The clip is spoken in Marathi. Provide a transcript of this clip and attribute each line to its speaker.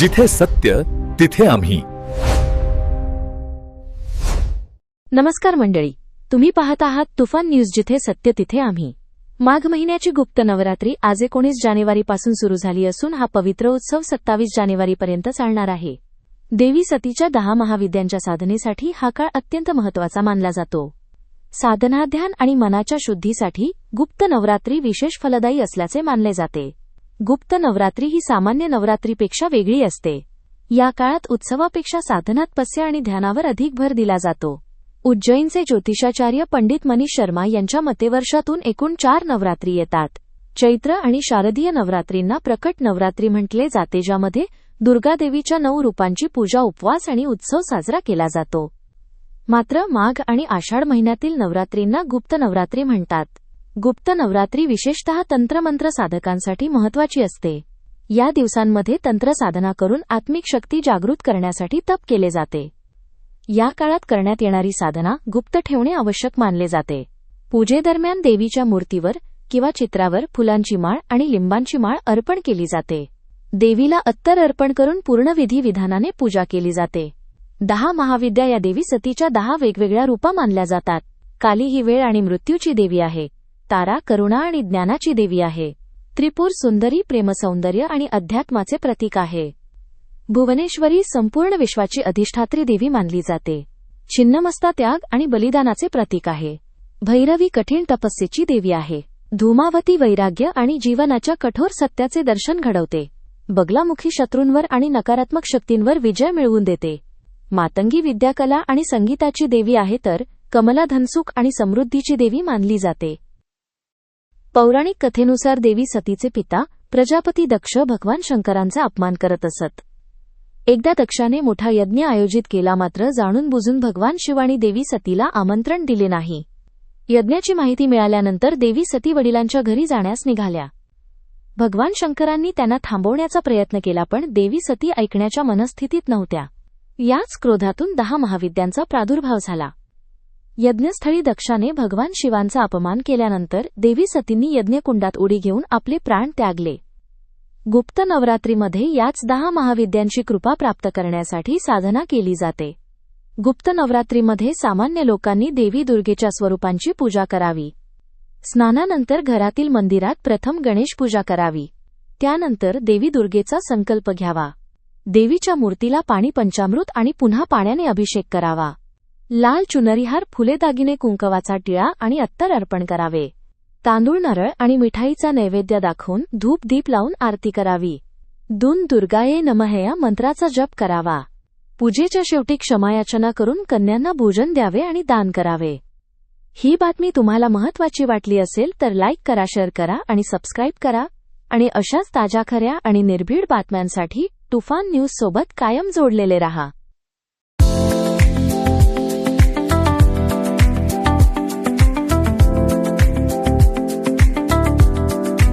Speaker 1: जिथे सत्य तिथे आम्ही.
Speaker 2: नमस्कार मंडळी, तुम्ही पाहत आहात तुफान न्यूज, जिथे सत्य तिथे आम्ही. माघ महिन्याची गुप्त नवरात्री आज 19 जानेवारीपासून सुरू झाली असून हा पवित्र उत्सव 27 जानेवारीपर्यंत चालणार आहे. देवी सतीच्या 10 महाविद्यांच्या साधनेसाठी हा काळ अत्यंत महत्त्वाचा मानला जातो. साधना, ध्यान आणि मनाच्या शुद्धीसाठी गुप्त नवरात्री विशेष फलदायी असल्याचे मानले जाते. गुप्त नवरात्री ही सामान्य नवरात्रीपेक्षा वेगळी असते. या काळात उत्सवापेक्षा साधनात, तपस्या आणि ध्यानावर अधिक भर दिला जातो. उज्जैनचे ज्योतिषाचार्य पंडित मनीष शर्मा यांच्या मते वर्षातून एकूण 4 नवरात्री येतात. चैत्र आणि शारदीय नवरात्रींना प्रकट नवरात्री म्हटले जाते, ज्यामध्ये दुर्गा देवीच्या 9 रूपांची पूजा, उपवास आणि उत्सव साजरा केला जातो. मात्र माघ आणि आषाढ महिन्यातील नवरात्रींना गुप्त नवरात्री म्हणतात. गुप्त नवरात्री विशेषतः तंत्रमंत्र साधकांसाठी महत्त्वाची असते. या दिवसांमध्ये तंत्र साधना करून आत्मिक शक्ती जागृत करण्यासाठी तप केले जाते. या काळात करण्यात येणारी साधना गुप्त ठेवणे आवश्यक मानले जाते. पूजेदरम्यान देवीच्या मूर्तीवर किंवा चित्रावर फुलांची माळ आणि लिंबांची माळ अर्पण केली जाते. देवीला अत्तर अर्पण करून पूर्ण विधी-विधानाने पूजा केली जाते. 10 महाविद्या या देवी सतीच्या 10 वेगवेगळ्या रूपा मानल्या जातात. काली ही वेळ आणि मृत्यूची देवी आहे. तारा करुणा आणि ज्ञानाची देवी आहे. त्रिपुर सुंदरी प्रेमसौंदर्य आणि अध्यात्माचे प्रतीक आहे. भुवनेश्वरी संपूर्ण विश्वाची अधिष्ठात्री देवी मानली जाते. छिन्नमस्ता त्याग आणि बलिदानाचे प्रतीक आहे. भैरवी कठीण तपस्येची देवी आहे. धूमावती वैराग्य आणि जीवनाच्या कठोर सत्याचे दर्शन घडवते. बगलामुखी शत्रूंवर आणि नकारात्मक शक्तींवर विजय मिळवून देते. मातंगी विद्याकला आणि संगीताची देवी आहे, तर कमला धनसुख आणि समृद्धीची देवी मानली जाते. पौराणिक कथेनुसार देवी सतीचे पिता प्रजापती दक्ष भगवान शंकरांचा अपमान करत असत. एकदा दक्षाने मोठा यज्ञ आयोजित केला, मात्र जाणून बुजून भगवान शिव आणि देवी सतीला आमंत्रण दिले नाही. यज्ञाची माहिती मिळाल्यानंतर देवी सती वडिलांच्या घरी जाण्यास निघाल्या. भगवान शंकरांनी त्यांना थांबवण्याचा प्रयत्न केला, पण देवी सती ऐकण्याच्या मनस्थितीत नव्हत्या. याच क्रोधातून 10 महाविद्यांचा प्रादुर्भाव झाला. यज्ञस्थळी दक्षाने भगवान शिवांचा अपमान केल्यानंतर देवी सतींनी यज्ञकुंडात उडी घेऊन आपले प्राण त्यागले. गुप्त नवरात्रीमध्ये याच 10 महाविद्यांची कृपा प्राप्त करण्यासाठी साधना केली जाते. गुप्त नवरात्रीमध्ये सामान्य लोकांनी देवी दुर्गेच्या स्वरूपांची पूजा करावी. स्नानानंतर घरातील मंदिरात प्रथम गणेश पूजा करावी. त्यानंतर देवी दुर्गेचा संकल्प घ्यावा. देवीच्या मूर्तीला पाणी, पंचामृत आणि पुन्हा पाण्याने अभिषेक करावा. लाल चुनरीहार, फुले, दागिने, कुंकवाचा टिळा आणि अत्तर अर्पण करावे. तांदूळ, नारळ आणि मिठाईचा नैवेद्य दाखवून धूप दीप लावून आरती करावी. दुन दुर्गाये नमः या मंत्राचा जप करावा. पूजेच्या शेवटी क्षमायाचना करून कन्यांना भोजन द्यावे आणि दान करावे. ही बातमी तुम्हाला महत्त्वाची वाटली असेल तर लाईक करा, शेअर करा आणि सबस्क्राईब करा. आणि अशाच ताज्या, खऱ्या आणि निर्भीड बातम्यांसाठी तुफान न्यूज सोबत कायम जोडलेले रहा.